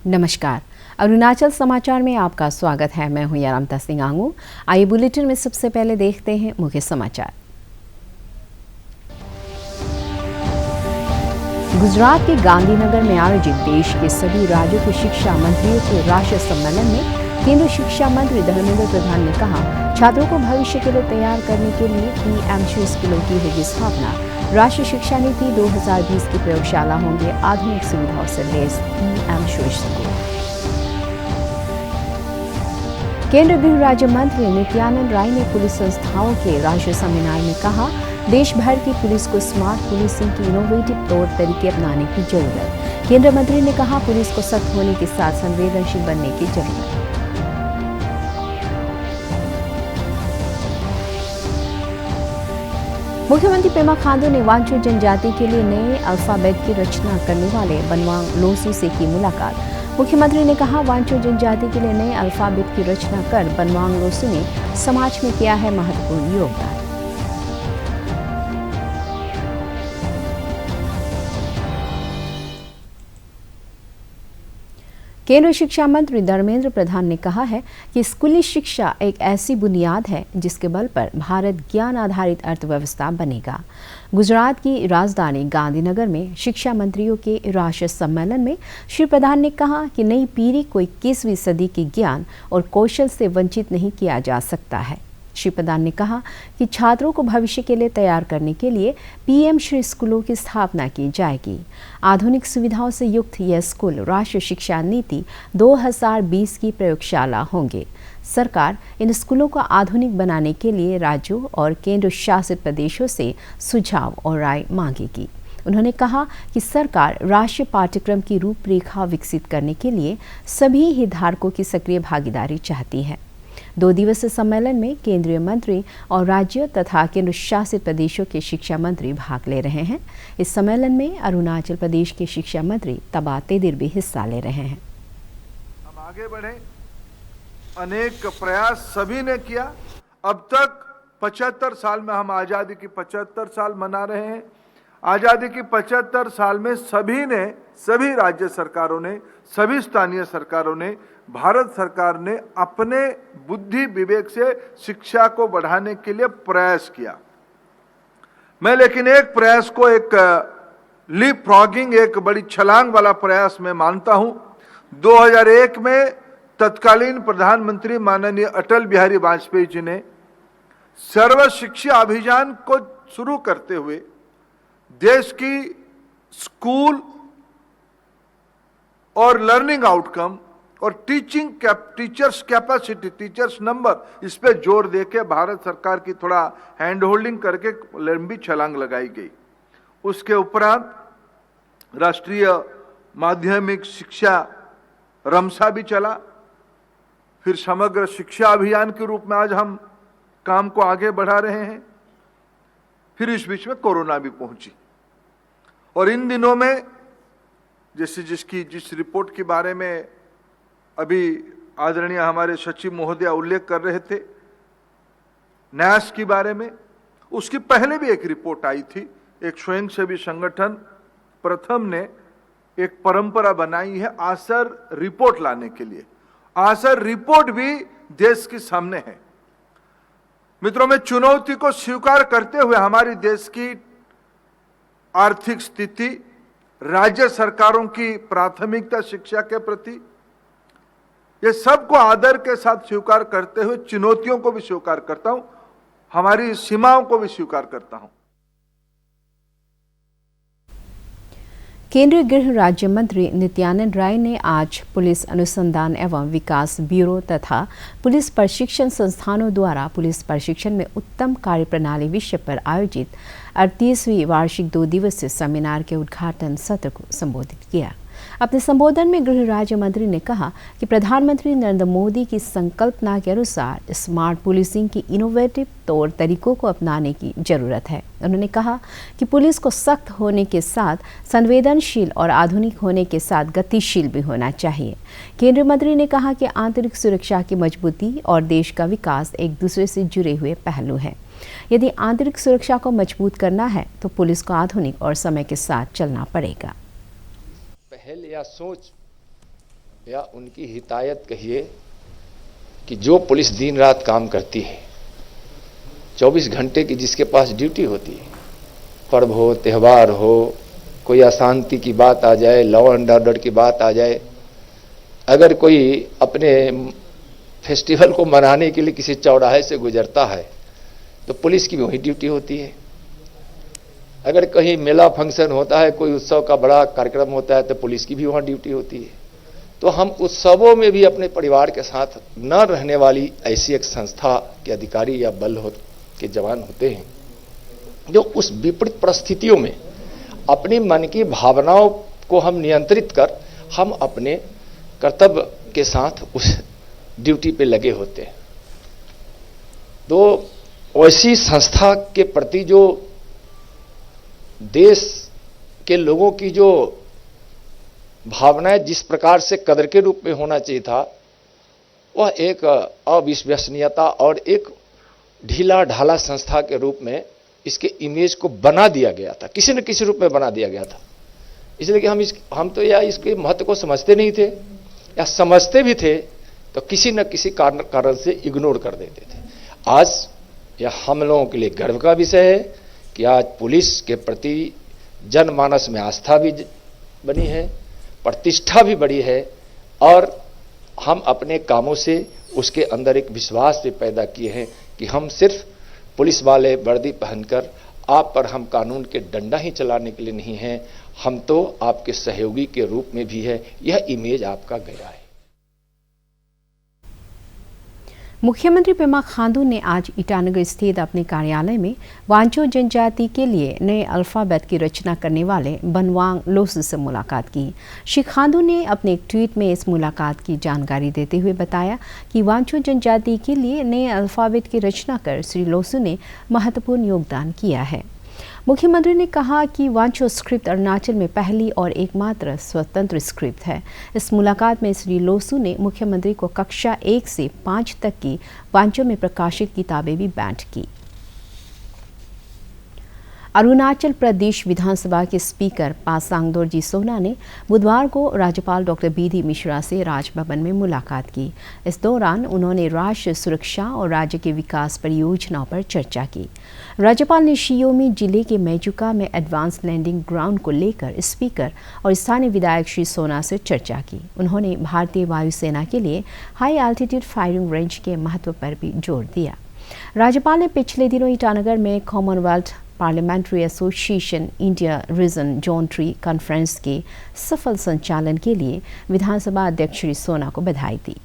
नमस्कार, अरुणाचल समाचार में आपका स्वागत है। मैं हूं यारामता सिंह आंगू। आइए बुलेटिन में सबसे पहले देखते हैं मुख्य समाचार। गुजरात के गांधीनगर में आयोजित देश के सभी राज्यों के शिक्षा मंत्रियों के राष्ट्रीय सम्मेलन में केंद्रीय शिक्षा मंत्री धर्मेंद्र प्रधान ने कहा, छात्रों को भविष्य के लिए तैयार करने के लिए पीएम श्री स्कूलों की होगी स्थापना। राष्ट्रीय शिक्षा नीति 2020 की प्रयोगशाला होंगे आधुनिक सुविधाओं से लैस पीएम श्री स्कूल। केंद्रीय गृह राज्य मंत्री नित्यानंद राय ने पुलिस संस्थाओं के राष्ट्रीय सेमिनार में कहा, देश भर की पुलिस को स्मार्ट पुलिसिंग की इनोवेटिव तौर तरीके अपनाने की जरूरत। केंद्रीय मंत्री ने कहा, पुलिस को सख्त होने के साथ संवेदनशील बनने की जरूरत। मुख्यमंत्री पेमा खांडू ने वांचो जनजाति के लिए नए अल्फाबेट की रचना करने वाले बनवांग लोसू से की मुलाकात। मुख्यमंत्री ने कहा, वांचो जनजाति के लिए नए अल्फाबेट की रचना कर बनवांग लोसू ने समाज में किया है महत्वपूर्ण योगदान। केंद्रीय शिक्षा मंत्री धर्मेंद्र प्रधान ने कहा है कि स्कूली शिक्षा एक ऐसी बुनियाद है जिसके बल पर भारत ज्ञान आधारित अर्थव्यवस्था बनेगा। गुजरात की राजधानी गांधीनगर में शिक्षा मंत्रियों के राष्ट्रीय सम्मेलन में श्री प्रधान ने कहा कि नई पीढ़ी को 21वीं सदी के ज्ञान और कौशल से वंचित नहीं किया जा सकता है। श्री प्रधान ने कहा कि छात्रों को भविष्य के लिए तैयार करने के लिए पीएम श्री स्कूलों की स्थापना की जाएगी। आधुनिक सुविधाओं से युक्त यह स्कूल राष्ट्रीय शिक्षा नीति 2020 की प्रयोगशाला होंगे। सरकार इन स्कूलों को आधुनिक बनाने के लिए राज्यों और केंद्र शासित प्रदेशों से सुझाव और राय मांगेगी। उन्होंने कहा कि सरकार राष्ट्रीय पाठ्यक्रम की रूपरेखा विकसित करने के लिए सभी हितधारकों की सक्रिय भागीदारी चाहती है। 2 दिवसीय सम्मेलन में केंद्रीय मंत्री और राज्य तथा केंद्र शासित प्रदेशों के शिक्षा मंत्री भाग ले रहे हैं। इस सम्मेलन में अरुणाचल प्रदेश के शिक्षा मंत्री तबा तेदिर भी हिस्सा ले रहे हैं। हम आगे बढ़े, अनेक प्रयास सभी ने किया। अब तक 75 साल में हम आज़ादी की 75 साल मना रहे हैं। आज़ादी की 75 साल में सभी राज्य सरकारों ने, सभी स्थानीय सरकारों ने, भारत सरकार ने अपने बुद्धि विवेक से शिक्षा को बढ़ाने के लिए प्रयास किया। मैं लेकिन एक प्रयास को एक लीप फ्रॉगिंग, एक बड़ी छलांग वाला प्रयास मैं मानता हूं। 2001 में तत्कालीन प्रधानमंत्री माननीय अटल बिहारी वाजपेयी जी ने सर्व शिक्षा अभियान को शुरू करते हुए देश की स्कूल और लर्निंग आउटकम और टीचर्स कैपेसिटी, टीचर्स नंबर, इस पे जोर देके भारत सरकार की थोड़ा हैंड होल्डिंग करके लंबी छलांग लगाई गई। उसके उपरांत राष्ट्रीय माध्यमिक शिक्षा रमसा भी चला। फिर समग्र शिक्षा अभियान के रूप में आज हम काम को आगे बढ़ा रहे हैं। फिर इस बीच में कोरोना भी पहुंची और इन दिनों में जिस रिपोर्ट के बारे में अभी आदरणीय हमारे सचिव महोदय उल्लेख कर रहे थे, न्यास के बारे में, उसकी पहले भी एक रिपोर्ट आई थी। एक स्वयंसेवी संगठन प्रथम ने एक परंपरा बनाई है आसर रिपोर्ट लाने के लिए। आसर रिपोर्ट भी देश के सामने है। मित्रों, में चुनौती को स्वीकार करते हुए हमारी देश की आर्थिक स्थिति, राज्य सरकारों की प्राथमिकता शिक्षा के प्रति, ये सबको आदर के साथ स्वीकार करते हुए चुनौतियों को भी स्वीकार करता हूं, हमारी सीमाओं को भी स्वीकार करता हूं। केंद्रीय गृह राज्य मंत्री नित्यानंद राय ने आज पुलिस अनुसंधान एवं विकास ब्यूरो तथा पुलिस प्रशिक्षण संस्थानों द्वारा पुलिस प्रशिक्षण में उत्तम कार्यप्रणाली विषय पर आयोजित 38वीं वार्षिक 2 दिवसीय सेमिनार के उद्घाटन सत्र को संबोधित किया। अपने संबोधन में गृह राज्य मंत्री ने कहा कि प्रधानमंत्री नरेंद्र मोदी की संकल्पना के अनुसार स्मार्ट पुलिसिंग की इनोवेटिव तौर तरीकों को अपनाने की जरूरत है। उन्होंने कहा कि पुलिस को सख्त होने के साथ संवेदनशील और आधुनिक होने के साथ गतिशील भी होना चाहिए। केंद्रीय मंत्री ने कहा कि आंतरिक सुरक्षा की मजबूती और देश का विकास एक दूसरे से जुड़े हुए पहलू हैं। यदि आंतरिक सुरक्षा को मजबूत करना है तो पुलिस को आधुनिक और समय के साथ चलना पड़ेगा। पहल या सोच या उनकी हिदायत कहिए कि जो पुलिस दिन रात काम करती है, 24 घंटे की जिसके पास ड्यूटी होती है, पर्व हो, त्यौहार हो, कोई अशांति की बात आ जाए, लॉ एंड ऑर्डर की बात आ जाए, अगर कोई अपने फेस्टिवल को मनाने के लिए किसी चौराहे से गुजरता है तो पुलिस की भी वही ड्यूटी होती है। अगर कहीं मेला फंक्शन होता है, कोई उत्सव का बड़ा कार्यक्रम होता है तो पुलिस की भी वहाँ ड्यूटी होती है। तो हम उत्सवों में भी अपने परिवार के साथ न रहने वाली ऐसी एक संस्था के अधिकारी या बल के जवान होते हैं जो उस विपरीत परिस्थितियों में अपनी मन की भावनाओं को हम नियंत्रित कर हम अपने कर्तव्य के साथ उस ड्यूटी पे लगे होते हैं। तो ऐसी संस्था के प्रति जो देश के लोगों की जो भावनाएं जिस प्रकार से कदर के रूप में होना चाहिए था, वह एक अविश्वसनीयता और एक ढीला ढाला संस्था के रूप में इसके इमेज को बना दिया गया था, किसी न किसी रूप में बना दिया गया था। इसलिए कि हम तो या इसके महत्व को समझते नहीं थे, या समझते भी थे तो किसी न किसी कारण से इग्नोर कर देते थे। आज यह हम लोगों के लिए गर्व का विषय है कि आज पुलिस के प्रति जनमानस में आस्था भी बनी है, प्रतिष्ठा भी बढ़ी है, और हम अपने कामों से उसके अंदर एक विश्वास भी पैदा किए हैं कि हम सिर्फ पुलिस वाले वर्दी पहनकर आप पर हम कानून के डंडा ही चलाने के लिए नहीं हैं, हम तो आपके सहयोगी के रूप में भी है। यह इमेज आपका गया है। मुख्यमंत्री पेमा खांडू ने आज ईटानगर स्थित अपने कार्यालय में वांचो जनजाति के लिए नए अल्फाबेट की रचना करने वाले बनवांग लोसु से मुलाकात की। श्री खांडू ने अपने एक ट्वीट में इस मुलाकात की जानकारी देते हुए बताया कि वांचो जनजाति के लिए नए अल्फाबेट की रचना कर श्री लोसु ने महत्वपूर्ण योगदान किया है। मुख्यमंत्री ने कहा कि वांचो स्क्रिप्ट अरुणाचल में पहली और एकमात्र स्वतंत्र स्क्रिप्ट है। इस मुलाकात में श्री लोसु ने मुख्यमंत्री को कक्षा 1 से 5 तक की वांचो में प्रकाशित किताबें भी बांट की। अरुणाचल प्रदेश विधानसभा के स्पीकर पासांग दोरजी सोना ने बुधवार को राज्यपाल डॉक्टर बी.डी. मिश्रा से राजभवन में मुलाकात की। इस दौरान उन्होंने राष्ट्रीय सुरक्षा और राज्य के विकास परियोजनाओं पर चर्चा की। राज्यपाल ने शियोमी जिले के मेजुका में एडवांस लैंडिंग ग्राउंड को लेकर स्पीकर और स्थानीय विधायक श्री सोना से चर्चा की। उन्होंने भारतीय वायुसेना के लिए हाई एल्टीट्यूड फायरिंग रेंज के महत्व पर भी जोर दिया। राज्यपाल ने पिछले दिनों ईटानगर में Commonwealth parliamentary association India region zone 3 conference के सफल संचालन के लिए विधानसभा अध्यक्ष श्री सोना को बधाई दी।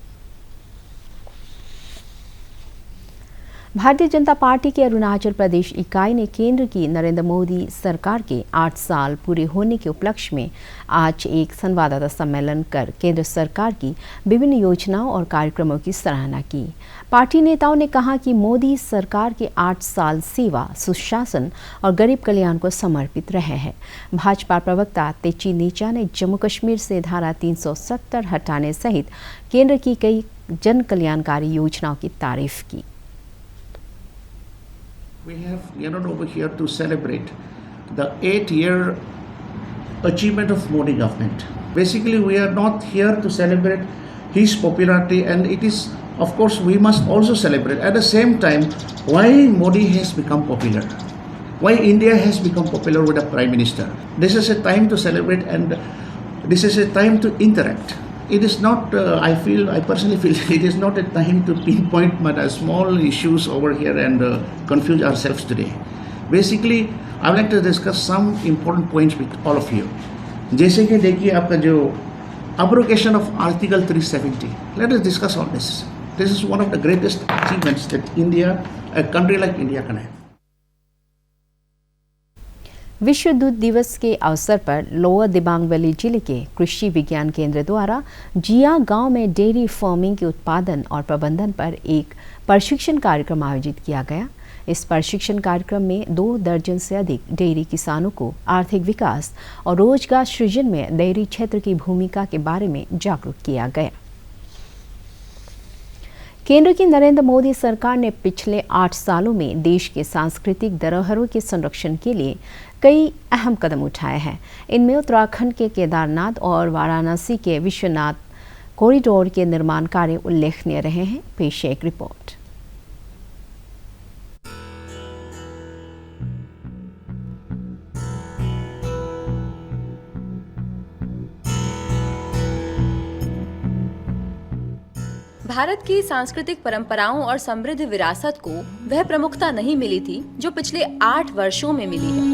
भारतीय जनता पार्टी के अरुणाचल प्रदेश इकाई ने केंद्र की नरेंद्र मोदी सरकार के 8 साल पूरे होने के उपलक्ष्य में आज एक संवाददाता सम्मेलन कर केंद्र सरकार की विभिन्न योजनाओं और कार्यक्रमों की सराहना की। पार्टी नेताओं ने कहा कि मोदी सरकार के 8 साल सेवा, सुशासन और गरीब कल्याण को समर्पित रहे हैं। भाजपा प्रवक्ता तेची नीचा ने जम्मू कश्मीर से धारा 370 हटाने सहित केंद्र की कई जन कल्याणकारी योजनाओं की तारीफ की। We are not over here to celebrate the 8-year achievement of Modi government. Basically, we are not here to celebrate his popularity, and it is, of course, we must also celebrate at the same time why Modi has become popular, why India has become popular with the Prime Minister. This is a time to celebrate, and this is a time to interact. It is not, I personally feel it is not a time to pinpoint small issues over here and confuse ourselves today. Basically, I would like to discuss some important points with all of you. जैसे कि देखिए आपका जो abrogation of Article 370. Let us discuss all this. This is one of the greatest achievements that India, a country like India can have. विश्व दूध दिवस के अवसर पर लोअर दिबांग वैली जिले के कृषि विज्ञान केंद्र द्वारा जिया गांव में डेयरी फार्मिंग के उत्पादन और प्रबंधन पर एक प्रशिक्षण कार्यक्रम आयोजित किया गया। इस प्रशिक्षण कार्यक्रम में 2 दर्जन से अधिक डेयरी किसानों को आर्थिक विकास और रोजगार सृजन में डेयरी क्षेत्र की भूमिका के बारे में जागरूक किया गया। केंद्र की नरेंद्र मोदी सरकार ने पिछले 8 सालों में देश के सांस्कृतिक धरोहरों के संरक्षण के लिए कई अहम कदम उठाए हैं। इनमें उत्तराखंड के केदारनाथ और वाराणसी के विश्वनाथ कॉरिडोर के निर्माण कार्य उल्लेखनीय रहे हैं। पेश है एक रिपोर्ट। भारत की सांस्कृतिक परंपराओं और समृद्ध विरासत को वह प्रमुखता नहीं मिली थी जो पिछले 8 वर्षों में मिली है।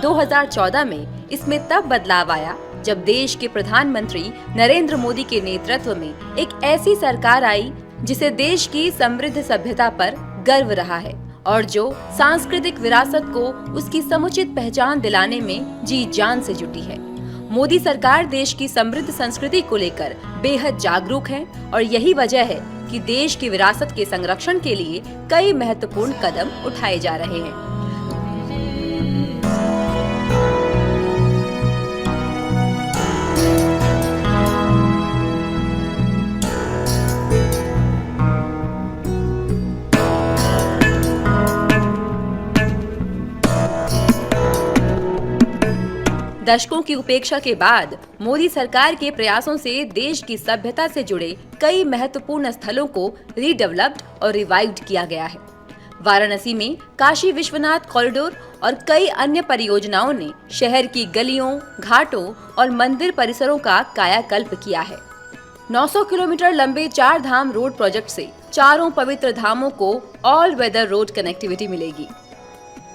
दो 2014 में इसमें तब बदलाव आया जब देश के प्रधानमंत्री नरेंद्र मोदी के नेतृत्व में एक ऐसी सरकार आई जिसे देश की समृद्ध सभ्यता पर गर्व रहा है और जो सांस्कृतिक विरासत को उसकी समुचित पहचान दिलाने में जी जान से जुटी है। मोदी सरकार देश की समृद्ध संस्कृति को लेकर बेहद जागरूक है और यही वजह है कि देश की विरासत के संरक्षण के लिए कई महत्वपूर्ण कदम उठाए जा रहे हैं। दशकों की उपेक्षा के बाद मोदी सरकार के प्रयासों से देश की सभ्यता से जुड़े कई महत्वपूर्ण स्थलों को रीडेवलप्ड और रिवाइव्ड किया गया है। वाराणसी में काशी विश्वनाथ कॉरिडोर और कई अन्य परियोजनाओं ने शहर की गलियों, घाटों और मंदिर परिसरों का कायाकल्प किया है। 900 किलोमीटर लंबे 4 धाम रोड प्रोजेक्ट से चारों पवित्र धामों को ऑल वेदर रोड कनेक्टिविटी मिलेगी।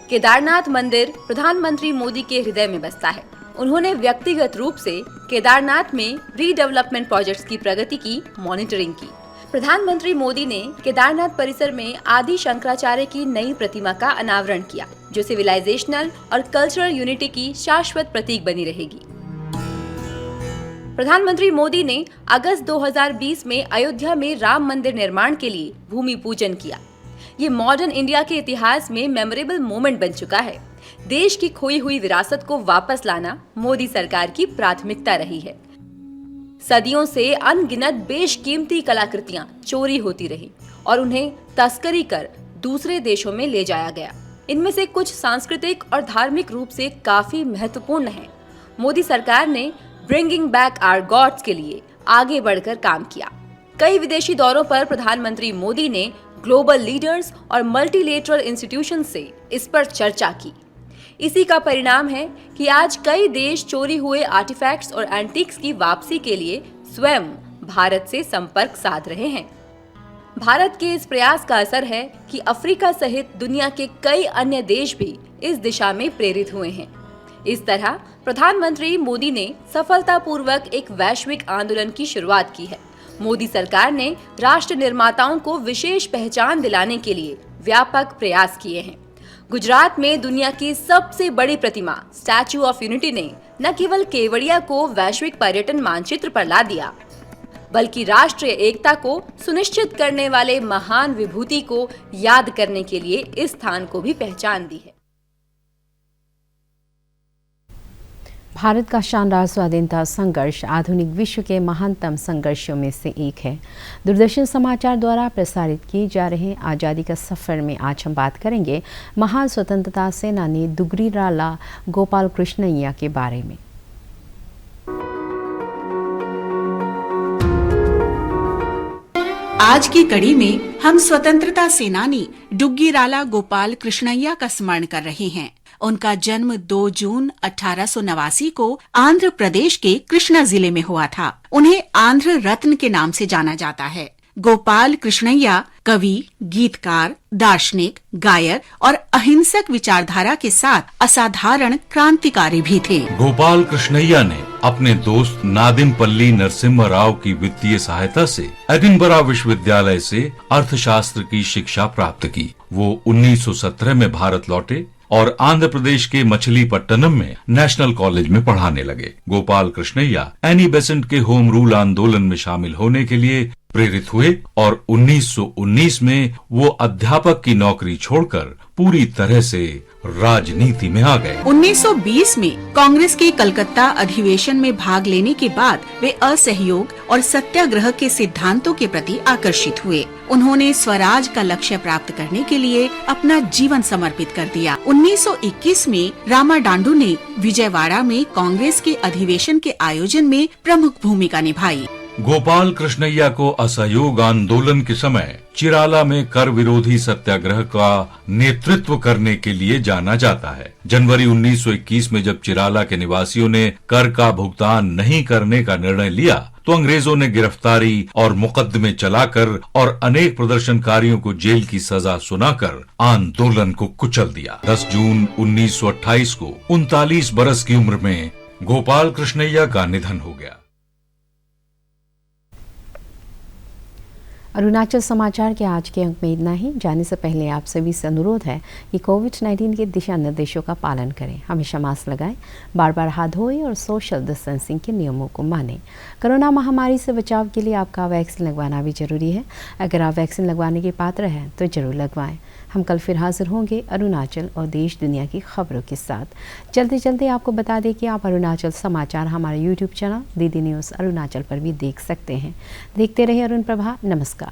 केदारनाथ मंदिर प्रधानमंत्री मोदी के हृदय में बसता है। उन्होंने व्यक्तिगत रूप से केदारनाथ में रीडेवलपमेंट प्रोजेक्ट्स की प्रगति की मॉनिटरिंग की। प्रधानमंत्री मोदी ने केदारनाथ परिसर में आदि शंकराचार्य की नई प्रतिमा का अनावरण किया, जो सिविलाइजेशनल और कल्चरल यूनिटी की शाश्वत प्रतीक बनी रहेगी। प्रधानमंत्री मोदी ने अगस्त 2020 में अयोध्या में राम मंदिर निर्माण के लिए भूमि पूजन किया। ये मॉडर्न इंडिया के इतिहास में मेमोरेबल मोमेंट बन चुका है। देश की खोई हुई विरासत को वापस लाना मोदी सरकार की प्राथमिकता रही है। सदियों से अनगिनत बेशकीमती कलाकृतियां चोरी होती रही और उन्हें तस्करी कर दूसरे देशों में ले जाया गया। इनमें से कुछ सांस्कृतिक और धार्मिक रूप से काफी महत्वपूर्ण हैं। मोदी सरकार ने ब्रिंगिंग बैक आवर गॉड्स के लिए आगे बढ़कर काम किया। कई विदेशी दौरों पर प्रधानमंत्री मोदी ने ग्लोबल लीडर्स और मल्टीलेटरल इंस्टीट्यूशन से इस पर चर्चा की। इसी का परिणाम है कि आज कई देश चोरी हुए आर्टिफैक्ट्स और एंटीक्स की वापसी के लिए स्वयं भारत से संपर्क साध रहे हैं। भारत के इस प्रयास का असर है कि अफ्रीका सहित दुनिया के कई अन्य देश भी इस दिशा में प्रेरित हुए हैं। इस तरह प्रधानमंत्री मोदी ने सफलतापूर्वक एक वैश्विक आंदोलन की शुरुआत की है। मोदी सरकार ने राष्ट्र निर्माताओं को विशेष पहचान दिलाने के लिए व्यापक प्रयास किए हैं। गुजरात में दुनिया की सबसे बड़ी प्रतिमा स्टैच्यू ऑफ यूनिटी ने न केवल केवड़िया को वैश्विक पर्यटन मानचित्र पर ला दिया, बल्कि राष्ट्रीय एकता को सुनिश्चित करने वाले महान विभूति को याद करने के लिए इस स्थान को भी पहचान दी है। भारत का शानदार स्वाधीनता संघर्ष आधुनिक विश्व के महानतम संघर्षों में से एक है। दूरदर्शन समाचार द्वारा प्रसारित किए जा रहे आज़ादी का सफ़र में आज हम बात करेंगे महान स्वतंत्रता सेनानी दुग्गीराला गोपाल कृष्णैया के बारे में। आज की कड़ी में हम स्वतंत्रता सेनानी दुग्गीराला गोपाल कृष्णैया का स्मरण कर रहे हैं। उनका जन्म 2 जून 1889 को आंध्र प्रदेश के कृष्णा जिले में हुआ था। उन्हें आंध्र रत्न के नाम से जाना जाता है। गोपाल कृष्णैया कवि, गीतकार, दार्शनिक, गायक और अहिंसक विचारधारा के साथ असाधारण क्रांतिकारी भी थे। गोपाल कृष्णैया ने अपने दोस्त नादिमपल्ली नरसिम्हा राव की वित्तीय सहायता से एडिनबरा विश्वविद्यालय से अर्थशास्त्र की शिक्षा प्राप्त की। वो 1917 में भारत लौटे और आंध्र प्रदेश के मछलीपट्टनम में नेशनल कॉलेज में पढ़ाने लगे। गोपाल कृष्णैया एनी बेसेंट के होम रूल आंदोलन में शामिल होने के लिए प्रेरित हुए और 1919 में वो अध्यापक की नौकरी छोड़कर पूरी तरह से राजनीति में आ गए। 1920 में कांग्रेस के कलकत्ता अधिवेशन में भाग लेने के बाद वे असहयोग और सत्याग्रह के सिद्धांतों के प्रति आकर्षित हुए। उन्होंने स्वराज का लक्ष्य प्राप्त करने के लिए अपना जीवन समर्पित कर दिया। 1921 में रामाडांडू ने विजयवाड़ा में कांग्रेस के अधिवेशन के आयोजन में प्रमुख भूमिका निभाई। गोपाल कृष्णैया को असहयोग आंदोलन के समय चिराला में कर विरोधी सत्याग्रह का नेतृत्व करने के लिए जाना जाता है। जनवरी 1921 में जब चिराला के निवासियों ने कर का भुगतान नहीं करने का निर्णय लिया तो अंग्रेजों ने गिरफ्तारी और मुकदमे चलाकर और अनेक प्रदर्शनकारियों को जेल की सजा सुनाकर आंदोलन को कुचल दिया। 10 जून 1928 को 39 बरस की उम्र में गोपाल कृष्णैया का निधन हो गया। अरुणाचल समाचार के आज के अंक में इतना ही। जाने से पहले आप सभी से अनुरोध है कि कोविड-19 के दिशा निर्देशों का पालन करें, हमेशा मास्क लगाएं, बार बार हाथ धोएं और सोशल डिस्टेंसिंग के नियमों को मानें। कोरोना महामारी से बचाव के लिए आपका वैक्सीन लगवाना भी जरूरी है। अगर आप वैक्सीन लगवाने के पात्र हैं तो जरूर लगवाएं। हम कल फिर हाजिर होंगे अरुणाचल और देश दुनिया की खबरों के साथ। चलते आपको बता दें कि आप अरुणाचल समाचार हमारे YouTube channel DD news Arunachal पर भी देख सकते हैं। देखते रहिए अरुण प्रभा। नमस्कार।